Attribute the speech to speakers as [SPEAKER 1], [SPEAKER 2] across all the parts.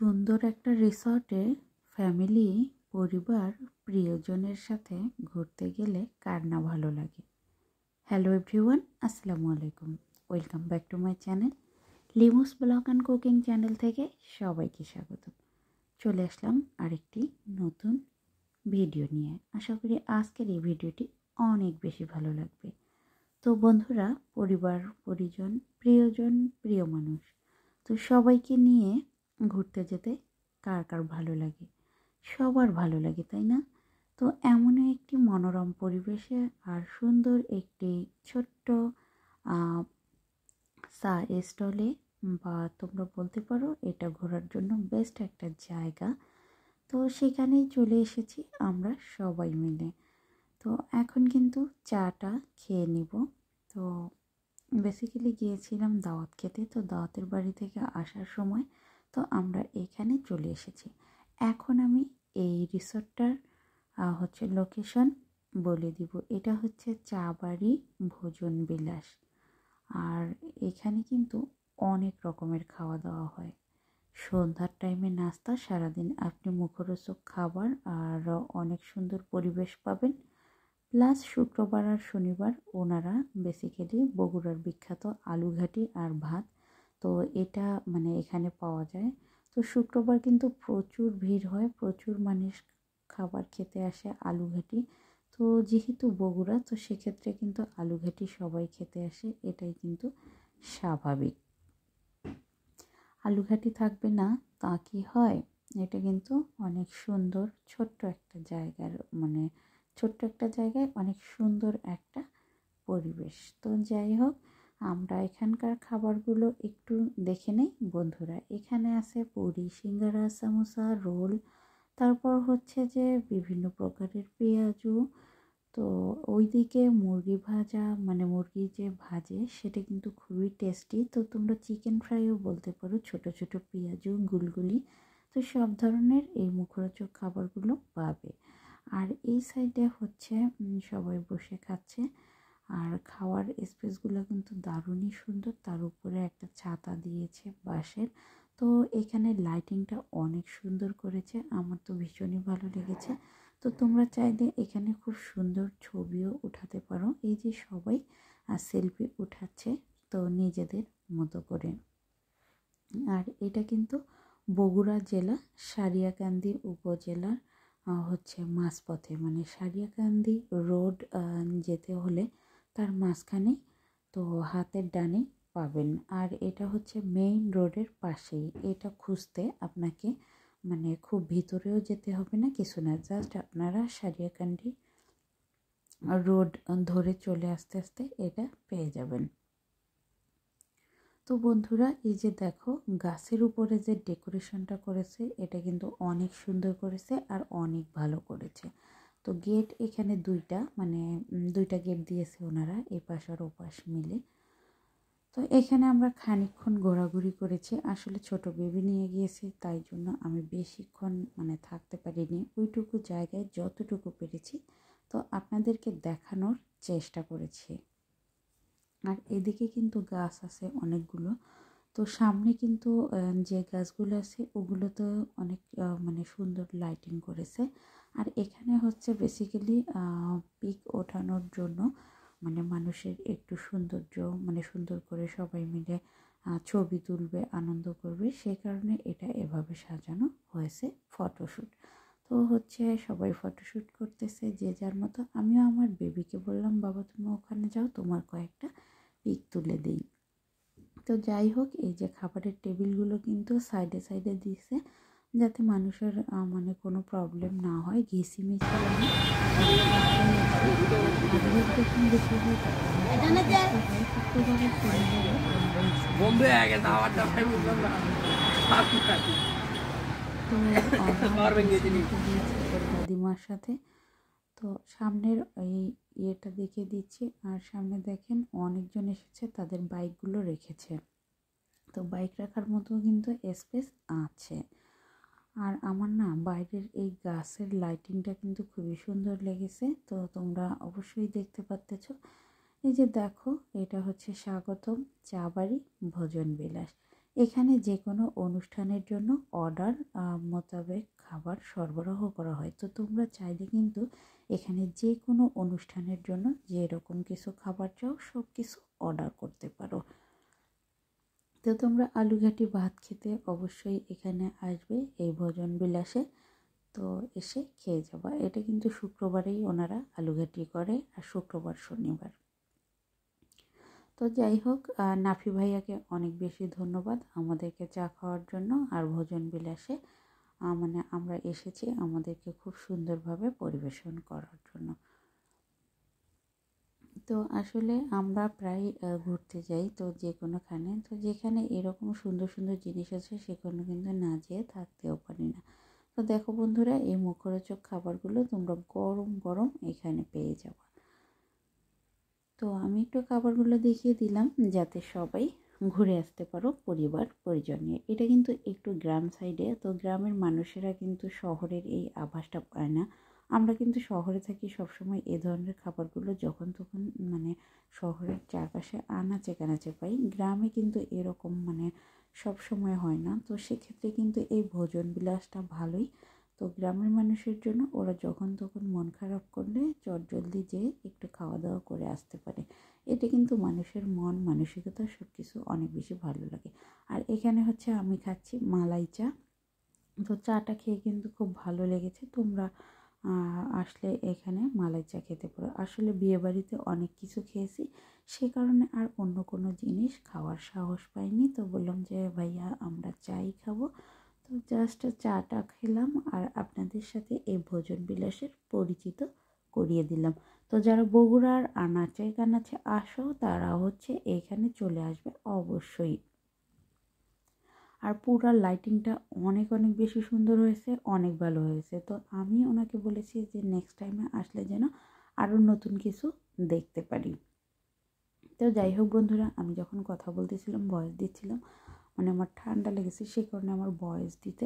[SPEAKER 1] সুন্দর একটা রিসর্টে ফ্যামিলি, পরিবার, প্রিয়জনের সাথে ঘুরতে গেলে কার না ভালো লাগে। হ্যালো এভরিওয়ান, আসসালামু আলাইকুম। Welcome back to my channel লিমুস blog and cooking channel থেকে সবাইকে স্বাগত। চলে আসলাম আরেকটি নতুন ভিডিও নিয়ে। আশা করি আজকের এই ভিডিওটি অনেক বেশি ভালো লাগবে। তো বন্ধুরা, পরিবার, পরিজন, প্রিয়জন, প্রিয় মানুষ, তো সবাইকে নিয়ে ঘুরতে যেতে কার কার ভালো লাগে? সবার ভালো লাগে, তাই না? তো এমন একটি মনোরম পরিবেশে আর সুন্দর একটি ছোট্ট চা স্টলে, বা তোমরা বলতে পারো এটা ঘোরার জন্য বেস্ট একটা জায়গা। তো সেখানেই চলে এসেছি আমরা সবাই মিলে। তো এখন কিন্তু চাটা খেয়ে নিব। তো বেসিক্যালি গিয়েছিলাম দাওয়াত খেতে। তো দাওয়াতের বাড়ি থেকে আসার সময় তো আমরা এখানে চলে এসেছি। এখন আমি এই রিসর্টটার লোকেশন বলে দিব। এটা হচ্ছে চা বাড়ি ভোজন বিলাস। আর এখানে কিন্তু অনেক রকমের খাওয়া দাওয়া হয়। সন্ধ্যার টাইমে নাস্তা, সারাদিন আপনি মুখরোচক খাবার আর অনেক সুন্দর পরিবেশ পাবেন। প্লাস শুক্রবার আর শনিবার ওনারা বেসিক্যালি বগুড়ার বিখ্যাত আলুঘাটি আর ভাত, তো এটা এখানে পাওয়া যায়। তো শুক্রবার কিন্তু প্রচুর ভিড় হয়, প্রচুর মানুষ খাবার খেতে আসে আলুঘাটি। তো যেহেতু বগুড়া, তো সেক্ষেত্রে কিন্তু আলুঘাটি সবাই খেতে আসে, এটাই কিন্তু স্বাভাবিক। আলুঘাটি থাকবে না তা কি হয়? এটা কিন্তু অনেক সুন্দর ছোট্ট একটা জায়গায় অনেক সুন্দর একটা পরিবেশ। তো যাই হোক, আমরা এখানকার খাবারগুলো একটু দেখে নেই বন্ধুরা। এখানে আছে পুরি, সিঙ্গারা, সামোসা, রোল, তারপর হচ্ছে যে বিভিন্ন প্রকারের পেঁয়াজু। তো ওইদিকে মুরগি ভাজা, মুরগি যে ভাজে সেটা কিন্তু খুবই টেস্টি। তো তোমরা চিকেন ফ্রাইও বলতে পারো, ছোট ছোট পেঁয়াজু, গুলগুলি। তো সব ধরনের এই মুখরোচক খাবারগুলো পাবে। আর এই সাইডে হচ্ছে সবাই বসে খাচ্ছে। আর খাওয়ার স্পেসগুলো কিন্তু দারুণই সুন্দর। তার উপরে একটা ছাতা দিয়েছে বাঁশের। তো এখানে লাইটিংটা অনেক সুন্দর করেছে, আমার তো ভীষণই ভালো লেগেছে। তো তোমরা চাইলে এখানে খুব সুন্দর ছবিও উঠাতে পারো। এই যে সবাই সেলফি উঠাচ্ছে তো নিজেদের মতো করে। আর এটা কিন্তু বগুড়া জেলা সারিয়াকান্দি উপজেলার মাঝপথে, সারিয়াকান্দি রোড যেতে হলে তার মাঝখানে, তো হাতের ডানে পাবেন। আর এটা হচ্ছে মেইন রোডের পাশেই। এটা খুঁজতে আপনাকে খুব ভিতরেও যেতে হবে না, কিছু না, জাস্ট আপনারা সারিয়াকান্দি রোড ধরে চলে আস্তে আস্তে এটা পেয়ে যাবেন। তো বন্ধুরা, এই যে দেখো গাছের উপরে যে ডেকোরেশনটা করেছে, এটা কিন্তু অনেক সুন্দর করেছে আর অনেক ভালো করেছে। তো গেট এখানে দুইটা গেট দিয়েছে ওনারা, এপাশ আর ওপাশ মিলে। তো এখানে আমরা খানিকক্ষণ ঘোরাঘুরি করেছি। আসলে ছোট বেবি নিয়ে গিয়েছি, তাই জন্য আমি বেশিক্ষণ থাকতে পারিনি। ওইটুকু জায়গায় যতটুকু পেরেছি তো আপনাদেরকে দেখানোর চেষ্টা করেছি। আর এদিকে কিন্তু গাছ আছে অনেকগুলো। তো সামনে কিন্তু যে গাছগুলো আছে ওগুলোতে অনেক সুন্দর লাইটিং করেছে। আর এখানে হচ্ছে বেসিক্যালি পিক ওঠানোর জন্য মানুষের একটু সৌন্দর্য সুন্দর করে সবাই মিলে ছবি তুলবে, আনন্দ করবে, সে কারণে এটা এভাবে সাজানো হয়েছে ফটোশ্যুট। তো সবাই ফটোশ্যুট করতেছে যে যার মতো। আমিও আমার বেবিকে বললাম, বাবা তুমি ওখানে যাও, তোমার কয়েকটা পিক তুলে দিই। তো যাই হোক, এই যে খাবারের টেবিলগুলো কিন্তু সাইডে সাইডে দিয়েছে, যাতে মানুষের কোনো প্রবলেম না হয়, ঘিসিমিসি দাদিমার সাথে। তো সামনের এই ইয়েটা দেখিয়ে দিচ্ছি। আর সামনে দেখেন অনেকজন এসেছে, তাদের বাইকগুলো রেখেছে। তো বাইক রাখার মতো কিন্তু স্পেস আছে। আর আমার না বাইরের এই গাছের লাইটিংটা কিন্তু খুবই সুন্দর লেগেছে। তো তোমরা অবশ্যই দেখতে পাচ্ছ। এই যে দেখো, এটা হচ্ছে স্বাগতম চা বাড়ি ভোজন বিলাস। এখানে যে কোনো অনুষ্ঠানের জন্য অর্ডার মোতাবেক খাবার সরবরাহ করা হয়। তো তোমরা চাইলে কিন্তু এখানে যে কোনো অনুষ্ঠানের জন্য যেরকম কিছু খাবার চাও সব কিছু অর্ডার করতে পারো। তো তোমরা আলুঘাটি ভাত খেতে অবশ্যই এখানে আসবে এই ভোজন বিলাসে। তো এসে খেয়ে যাবা। এটা কিন্তু শুক্রবারেই ওনারা আলুঘাটি করে, আর শুক্রবার শনিবার। তো যাই হোক, নাফি ভাইয়াকে অনেক বেশি ধন্যবাদ আমাদেরকে চা খাওয়ার জন্য আর ভোজন বিলাসে মানে আমরা এসেছি আমাদেরকে খুব সুন্দরভাবে পরিবেশন করার জন্য। তো আসলে আমরা প্রায় ঘুরতে যাই, তো যে কোনোখানে, তো যেখানে এরকম সুন্দর সুন্দর জিনিস আছে সেখানে কিন্তু না যেয়ে থাকতেও পারি না। তো দেখো বন্ধুরা, এই মুখরোচক খাবারগুলো তোমরা গরম গরম এখানে পেয়ে যাবে। তো আমি একটু খাবারগুলো দেখিয়ে দিলাম যাতে সবাই ঘুরে আসতে পারো পরিবার পরিজন নিয়ে। এটা কিন্তু একটু গ্রাম সাইডে, তো গ্রামের মানুষেরা কিন্তু শহরের এই আভাসটা পায় না। আমরা কিন্তু শহরে থাকি, সবসময় এ ধরনের খাবারগুলো যখন তখন মানে শহরের চারপাশে আনাচে কানাচে পাই। গ্রামে কিন্তু এরকম মানে সব সময় হয় না। তো সেক্ষেত্রে কিন্তু এই ভোজন বিলাসটা ভালোই। তো গ্রামের মানুষের জন্য ওরা যখন তখন মন খারাপ করলে চটজলদি যেয়ে একটু খাওয়া দাওয়া করে আসতে পারে। এটা কিন্তু মানুষের মন মানসিকতা সব কিছু অনেক বেশি ভালো লাগে। আর এখানে হচ্ছে আমি খাচ্ছি মালাই চা। তো চাটা খেয়ে কিন্তু খুব ভালো লেগেছে। তোমরা আসলে এখানে মালাই চা খেতে পারো। আসলে বিয়েবাড়িতে অনেক কিছু খেয়েছি, সে কারণে আর অন্য কোনো জিনিস খাওয়ার সাহস পাইনি। তো বললাম যে ভাইয়া আমরা চাই খাবো। তো জাস্ট চাটা খেলাম আর আপনাদের সাথে এই ভোজন বিলাসের পরিচিত করিয়ে দিলাম। তো যারা বগুড়ার আনাচে কানাচে আসো তারা হচ্ছে এখানে চলে আসবে অবশ্যই। আর পুরো লাইটিংটা অনেক অনেক বেশি সুন্দর হয়েছে, অনেক ভালো হয়েছে। তো আমি ওনাকে বলেছি যে নেক্সট টাইমে আসলে যেন আরও নতুন কিছু দেখতে পারি। তো যাই হোক বন্ধুরা, আমি যখন কথা বলতেছিলাম ভয়েস দিচ্ছিলাম, মানে আমার ঠান্ডা লেগেছে, সে কারণে আমার ভয়েস দিতে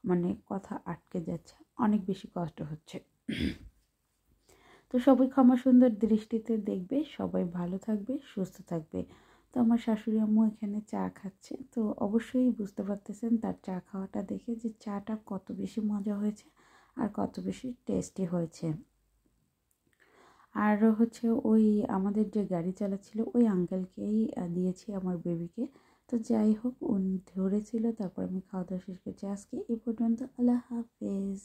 [SPEAKER 1] মানে কথা আটকে যাচ্ছে, অনেক বেশি কষ্ট হচ্ছে। তো সবাই ক্ষমা সুন্দর দৃষ্টিতে দেখবে, সবাই ভালো থাকবে, সুস্থ থাকবে। তো আমার শাশুড়ি আম্মু এখানে চা খাচ্ছে। তো অবশ্যই বুঝতে পারতেছেন তার চা খাওয়াটা দেখে যে চাটা কত বেশি মজা হয়েছে আর কত বেশি টেস্টি হয়েছে। আর হচ্ছে ওই আমাদের যে গাড়ি চালাচ্ছিল ওই আঙ্কেলকেই দিয়েছি আমার বেবিকে। তো যাই হোক, উনি ধরেছিল, তারপর আমি খাওয়া দাওয়া শেষ করছি। আজকে এই পর্যন্ত, আল্লাহ হাফেজ।